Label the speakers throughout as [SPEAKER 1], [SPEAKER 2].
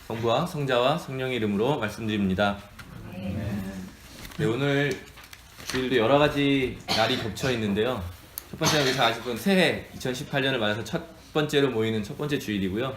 [SPEAKER 1] 성부와 성자와 성령의 이름으로 말씀드립니다. 네, 오늘 주일도 여러 가지 날이 겹쳐 있는데요. 첫 번째는 우리 다 아시는 새해 2018년을 맞아서 첫 번째로 모이는 첫 번째 주일이고요.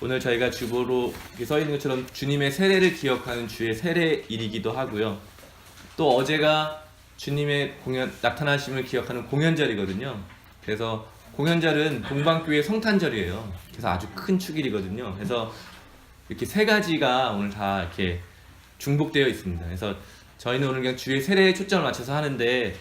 [SPEAKER 1] 오늘 저희가 주보로 써 있는 것처럼 주님의 세례를 기억하는 주의 세례일이기도 하고요. 또 어제가 주님의 나타나심을 기억하는 공연절이거든요. 그래서 공연절은 동방교회 성탄절이에요. 그래서 아주 큰 축일이거든요. 그래서 이렇게 세 가지가 오늘 다 이렇게 중복되어 있습니다. 그래서 저희는 오늘 그냥 주의 세례에 초점을 맞춰서 하는데,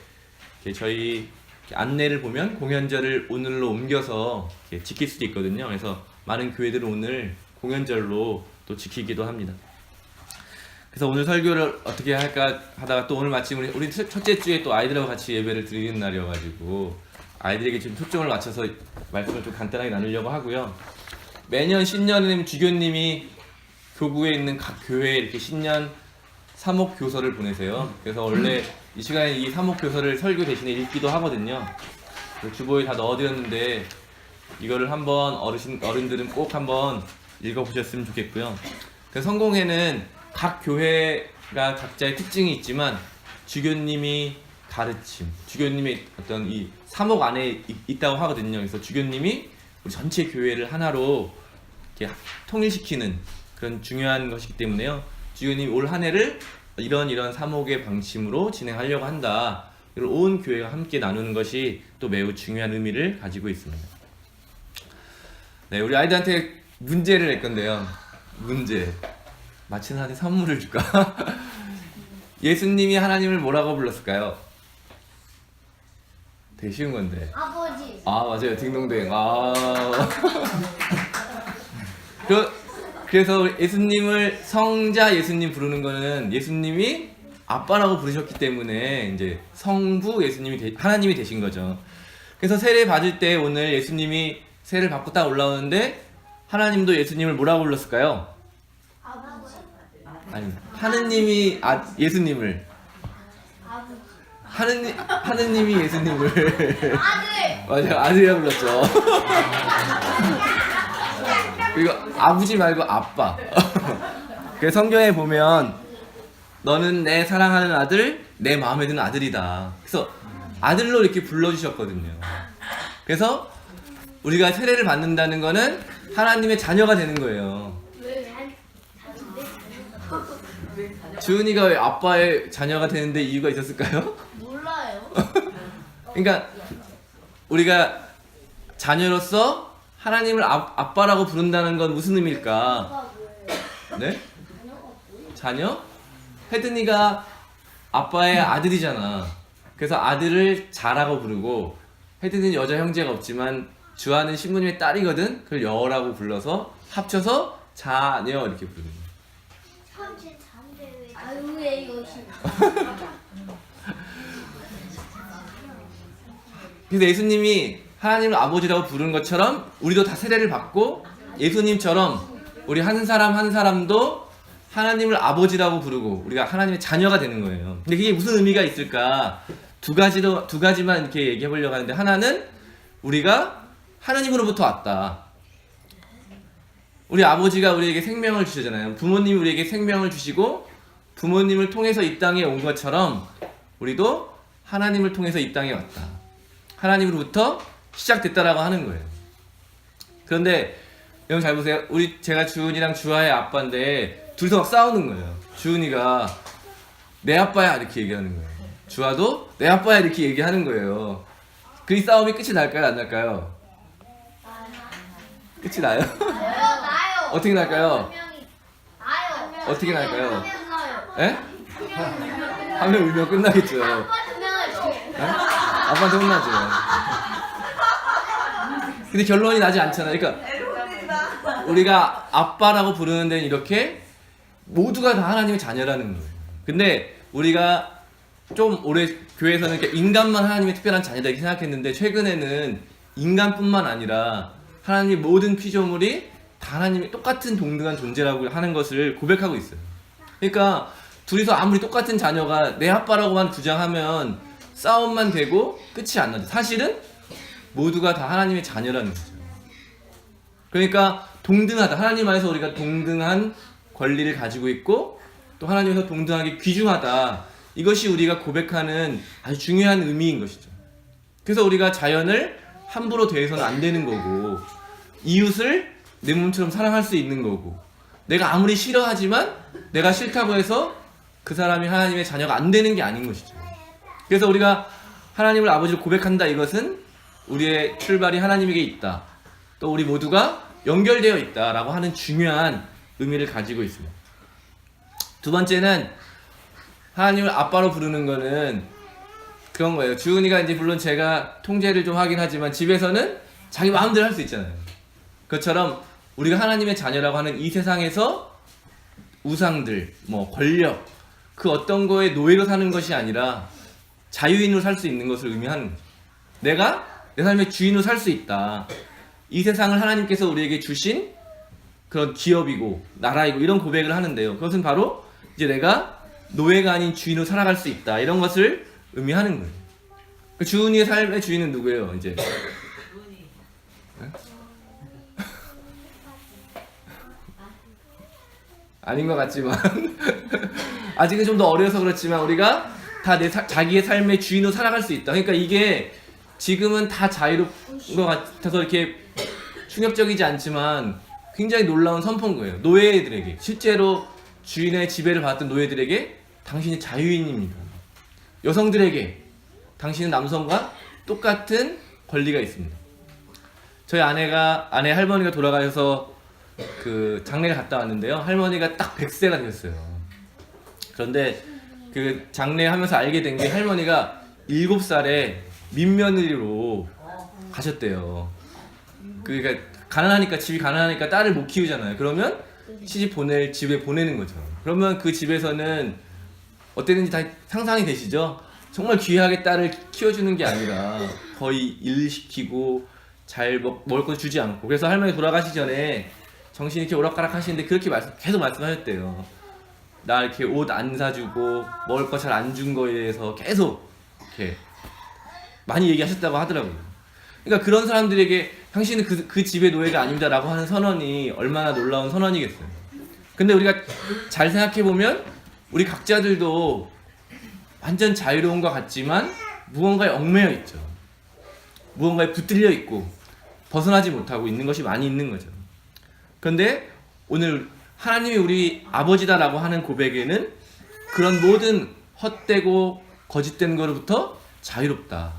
[SPEAKER 1] 저희 안내를 보면 공연절을 오늘로 옮겨서 지킬 수도 있거든요. 그래서 많은 교회들은 오늘 공연절로 또 지키기도 합니다. 그래서 오늘 설교를 어떻게 할까 하다가 또 오늘 마침 우리 첫째 주에 또 아이들하고 같이 예배를 드리는 날이어가지고 아이들에게 좀 초점을 맞춰서 말씀을 좀 간단하게 나누려고 하고요. 매년 신년에는 주교님이 교구에 있는 각 교회에 이렇게 신년 사목교서를 보내세요. 그래서 원래 이 시간에 이 사목교서를 설교 대신에 읽기도 하거든요. 주보에 다 넣어드렸는데 이거를 한번 어른들은 꼭 한번 읽어보셨으면 좋겠고요. 그 성공회는 각 교회가 각자의 특징이 있지만 주교님이 가르침, 주교님의 어떤 이 사목 안에 있다고 하거든요. 그래서 주교님이 우리 전체 교회를 하나로 이렇게 통일시키는 그런 중요한 것이기 때문에요. 주교님이 올 한 해를 이런 사목의 방침으로 진행하려고 한다. 이걸 온 교회가 함께 나누는 것이 또 매우 중요한 의미를 가지고 있습니다. 네, 우리 아이들한테 문제를 낼 건데요. 문제. 마치는 한테 선물을 줄까? 예수님이 하나님을 뭐라고 불렀을까요? 되게 쉬운 건데.
[SPEAKER 2] 아버지.
[SPEAKER 1] 아, 맞아요. 딩동댕. 그래서 예수님을 성자 예수님 부르는 거는 예수님이 아빠라고 부르셨기 때문에 이제 성부 예수님이 하나님이 되신 거죠. 그래서 세례 받을 때 오늘 예수님이 세례를 받고 딱 올라오는데 하나님도 예수님을 뭐라고 불렀을까요?
[SPEAKER 2] 아버지.
[SPEAKER 1] 아니, 하느님이 예수님을
[SPEAKER 2] 아버지.
[SPEAKER 1] 하느님이 예수님을
[SPEAKER 2] 아들.
[SPEAKER 1] 맞아요. 아들이라고 불렀죠. 그리고 아버지 말고 아빠. 그래서 성경에 보면 너는 내 사랑하는 아들, 내 마음에 드는 아들이다. 그래서 아들로 이렇게 불러주셨거든요. 그래서 우리가 세례를 받는다는 거는 하나님의 자녀가 되는 거예요. 주은이가 왜 아빠의 자녀가 되는데 이유가 있었을까요?
[SPEAKER 2] 몰라요.
[SPEAKER 1] 그러니까 우리가 자녀로서 하나님을 아빠라고 부른다는 건 무슨 의미일까? 네? 자녀? 혜든이가 아빠의 아들이잖아. 그래서 아들을 자라고 부르고, 혜든이는 여자 형제가 없지만 주하는 신부님의 딸이거든. 그걸 여라고 불러서 합쳐서 자녀 이렇게 부르는 거야.
[SPEAKER 2] 삼촌 잠대 왜? 아유 왜 이거
[SPEAKER 1] 그래서 예수님이 하나님을 아버지라고 부르는 것처럼 우리도 다 세례를 받고 예수님처럼 우리 한 사람 한 사람도 하나님을 아버지라고 부르고 우리가 하나님의 자녀가 되는 거예요. 근데 그게 무슨 의미가 있을까? 두 가지만 이렇게 얘기해 보려고 하는데, 하나는 우리가 하나님으로부터 왔다. 우리 아버지가 우리에게 생명을 주시잖아요. 부모님이 우리에게 생명을 주시고 부모님을 통해서 이 땅에 온 것처럼 우리도 하나님을 통해서 이 땅에 왔다. 하나님으로부터 시작됐다라고 하는 거예요. 그런데 여러분 잘 보세요. 제가 주은이랑 주아의 아빠인데 둘이서 막 싸우는 거예요. 주은이가 내 아빠야 이렇게 얘기하는 거예요. 주아도 내 아빠야 이렇게 얘기하는 거예요. 그 이 싸움이 끝이 날까요? 안 날까요? 끝이 나요?
[SPEAKER 2] 나요.
[SPEAKER 1] 어떻게 날까요?
[SPEAKER 2] 나요.
[SPEAKER 1] 어떻게 날까요?
[SPEAKER 2] 나요.
[SPEAKER 1] 에? 한 명 울면 끝나겠죠.
[SPEAKER 2] 아빠 두 명을 죽여.
[SPEAKER 1] 아빠한테 혼나죠. 근데 결론이 나지 않잖아요. 그러니까 우리가 아빠라고 부르는 데는 이렇게 모두가 다 하나님의 자녀라는 거예요. 근데 우리가 좀 오래 교회에서는 이렇게 인간만 하나님의 특별한 자녀다 이렇게 생각했는데, 최근에는 인간뿐만 아니라 하나님의 모든 피조물이 다 하나님의 똑같은 동등한 존재라고 하는 것을 고백하고 있어요. 그러니까 둘이서 아무리 똑같은 자녀가 내 아빠라고만 주장하면 싸움만 되고 끝이 안 나죠. 사실은 모두가 다 하나님의 자녀라는 거죠. 그러니까 동등하다. 하나님 안에서 우리가 동등한 권리를 가지고 있고 또 하나님에서 동등하게 귀중하다. 이것이 우리가 고백하는 아주 중요한 의미인 것이죠. 그래서 우리가 자연을 함부로 대해서는 안 되는 거고 이웃을 내 몸처럼 사랑할 수 있는 거고 내가 아무리 싫어하지만 내가 싫다고 해서 그 사람이 하나님의 자녀가 안 되는 게 아닌 것이죠. 그래서 우리가 하나님을 아버지로 고백한다. 이것은 우리의 출발이 하나님에게 있다. 또 우리 모두가 연결되어 있다라고 하는 중요한 의미를 가지고 있습니다. 두 번째는 하나님을 아빠로 부르는 거는 그런 거예요. 주은이가 이제 물론 제가 통제를 좀 하긴 하지만 집에서는 자기 마음대로 할 수 있잖아요. 그것처럼 우리가 하나님의 자녀라고 하는 이 세상에서 우상들, 뭐 권력, 그 어떤 거에 노예로 사는 것이 아니라 자유인으로 살 수 있는 것을 의미하는 거죠. 내가 내 삶의 주인으로 살 수 있다. 이 세상을 하나님께서 우리에게 주신 그런 기업이고 나라이고 이런 고백을 하는데요. 그것은 바로 이제 내가 노예가 아닌 주인으로 살아갈 수 있다. 이런 것을 의미하는 거예요. 그 주은이의 삶의 주인은 누구예요? 이제 네? 아닌 것 같지만 아직은 좀 더 어려서 그렇지만 우리가 다 자기의 삶의 주인으로 살아갈 수 있다. 그러니까 이게 지금은 다 자유로운 것 같아서 이렇게 충격적이지 않지만 굉장히 놀라운 선포인 거예요. 노예들에게, 실제로 주인의 지배를 받았던 노예들에게 당신이 자유인입니다. 여성들에게 당신은 남성과 똑같은 권리가 있습니다. 저희 아내 할머니가 돌아가셔서 그 장례를 갔다 왔는데요. 할머니가 딱 100세가 되셨어요. 그런데 그 장례하면서 알게 된 게 할머니가 7살에 민며느리로 가셨대요. 그러니까 가난하니까, 집이 가난하니까 딸을 못 키우잖아요. 그러면 시집 보낼 집에 보내는 거죠. 그러면 그 집에서는 어땠는지 다 상상이 되시죠? 정말 귀하게 딸을 키워주는 게 아니라 거의 일 시키고 잘 먹을 거 주지 않고, 그래서 할머니 돌아가시 전에 정신이 이렇게 오락가락 하시는데 그렇게 계속 말씀하셨대요. 나 이렇게 옷 안 사주고 먹을 거 잘 안 준 거에 대해서 계속 이렇게 많이 얘기하셨다고 하더라고요. 그러니까 그런 사람들에게 당신은 그 집의 노예가 아닙니다 라고 하는 선언이 얼마나 놀라운 선언이겠어요. 근데 우리가 잘 생각해보면 우리 각자들도 완전 자유로운 것 같지만 무언가에 얽매여 있죠. 무언가에 붙들려 있고 벗어나지 못하고 있는 것이 많이 있는 거죠. 그런데 오늘 하나님이 우리 아버지다라고 하는 고백에는 그런 모든 헛되고 거짓된 것로부터 자유롭다.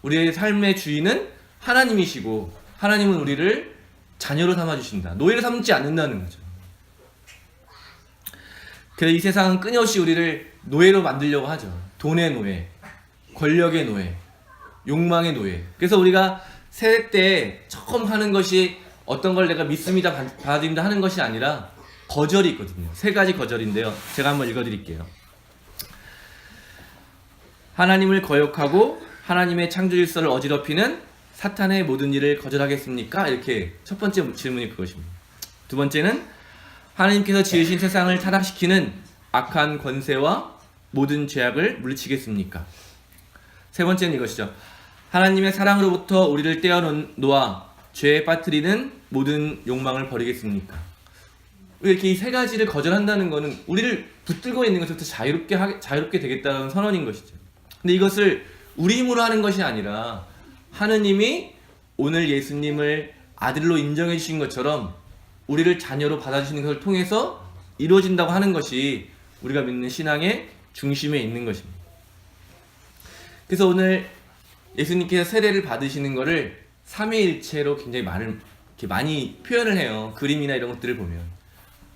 [SPEAKER 1] 우리의 삶의 주인은 하나님이시고 하나님은 우리를 자녀로 삼아주신다. 노예로 삼지 않는다는 거죠. 그래서 이 세상은 끊임없이 우리를 노예로 만들려고 하죠. 돈의 노예, 권력의 노예, 욕망의 노예. 그래서 우리가 세례 때 처음 하는 것이 어떤 걸 내가 믿습니다, 받아들입니다 하는 것이 아니라 거절이 있거든요. 3가지 거절인데요. 제가 한번 읽어드릴게요. 하나님을 거역하고 하나님의 창조 질서를 어지럽히는 사탄의 모든 일을 거절하겠습니까? 이렇게 첫 번째 질문이 그것입니다. 두 번째는 하나님께서 지으신 세상을 타락시키는 악한 권세와 모든 죄악을 물리치겠습니까? 세 번째는 이것이죠. 하나님의 사랑으로부터 우리를 떼어놓아 죄에 빠뜨리는 모든 욕망을 버리겠습니까? 이렇게 이 3가지를 거절한다는 것은 우리를 붙들고 있는 것부터 자유롭게 되겠다는 선언인 것이죠. 근데 이것을 우리 힘으로 하는 것이 아니라 하느님이 오늘 예수님을 아들로 인정해 주신 것처럼 우리를 자녀로 받아주시는 것을 통해서 이루어진다고 하는 것이 우리가 믿는 신앙의 중심에 있는 것입니다. 그래서 오늘 예수님께서 세례를 받으시는 것을 삼위일체로 굉장히 많이 표현을 해요. 그림이나 이런 것들을 보면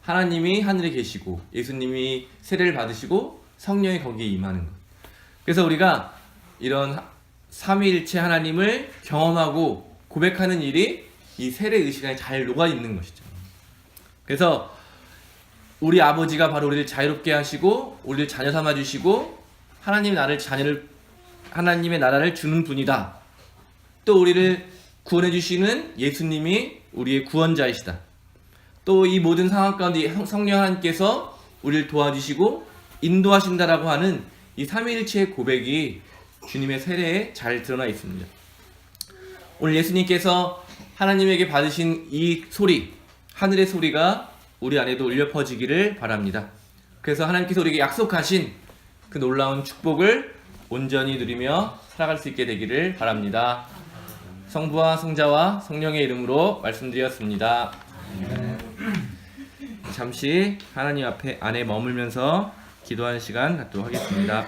[SPEAKER 1] 하나님이 하늘에 계시고 예수님이 세례를 받으시고 성령이 거기에 임하는 것. 그래서 우리가 이런 삼위일체 하나님을 경험하고 고백하는 일이 이 세례의 시간에 잘 녹아있는 것이죠. 그래서 우리 아버지가 바로 우리를 자유롭게 하시고 우리를 자녀 삼아주시고 하나님의 나라를 주는 분이다. 또 우리를 구원해 주시는 예수님이 우리의 구원자이시다. 또 이 모든 상황 가운데 성령 하나님께서 우리를 도와주시고 인도하신다라고 하는 이 삼위일체의 고백이 주님의 세례에 잘 드러나 있습니다. 오늘 예수님께서 하나님에게 받으신 이 소리, 하늘의 소리가 우리 안에도 울려 퍼지기를 바랍니다. 그래서 하나님께서 우리에게 약속하신 그 놀라운 축복을 온전히 누리며 살아갈 수 있게 되기를 바랍니다. 성부와 성자와 성령의 이름으로 말씀드렸습니다. 잠시 하나님 앞에 안에 머물면서 기도하는 시간 갖도록 하겠습니다.